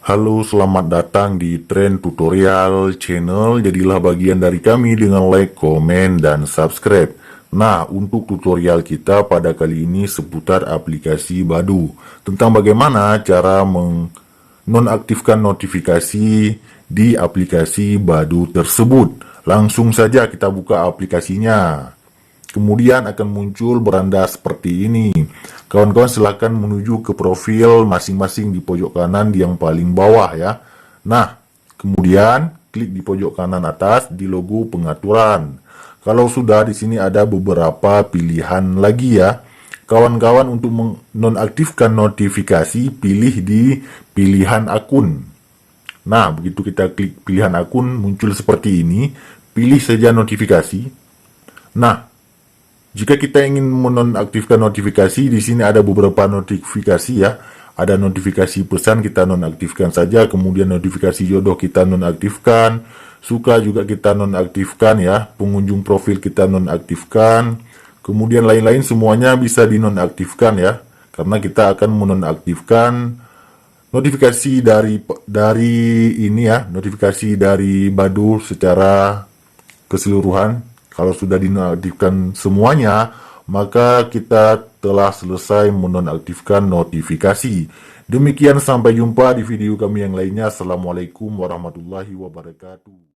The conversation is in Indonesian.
Halo, selamat datang di Trend Tutorial Channel. Jadilah bagian dari kami dengan like, komen, dan subscribe. Nah, untuk tutorial kita pada kali ini seputar aplikasi Badu. Tentang bagaimana cara menonaktifkan notifikasi di aplikasi Badu tersebut. Langsung saja kita buka aplikasinya. Kemudian akan muncul beranda seperti ini. Kawan-kawan silahkan menuju ke profil masing-masing di pojok kanan yang paling bawah ya. Nah, kemudian klik di pojok kanan atas di logo pengaturan. Kalau sudah, di sini ada beberapa pilihan lagi ya. Kawan-kawan untuk menonaktifkan notifikasi, pilih di pilihan akun. Nah, begitu kita klik pilihan akun, muncul seperti ini. Pilih saja notifikasi. Nah, jika kita ingin menonaktifkan notifikasi, di sini ada beberapa notifikasi ya. Ada notifikasi pesan, kita nonaktifkan saja. Kemudian notifikasi jodoh kita nonaktifkan. Suka juga kita nonaktifkan ya. Pengunjung profil kita nonaktifkan. Kemudian lain-lain semuanya bisa dinonaktifkan ya. Karena kita akan menonaktifkan notifikasi dari ini ya, notifikasi dari Badu secara keseluruhan. Kalau sudah dinonaktifkan semuanya, maka kita telah selesai menonaktifkan notifikasi. Demikian, sampai jumpa di video kami yang lainnya. Assalamualaikum warahmatullahi wabarakatuh.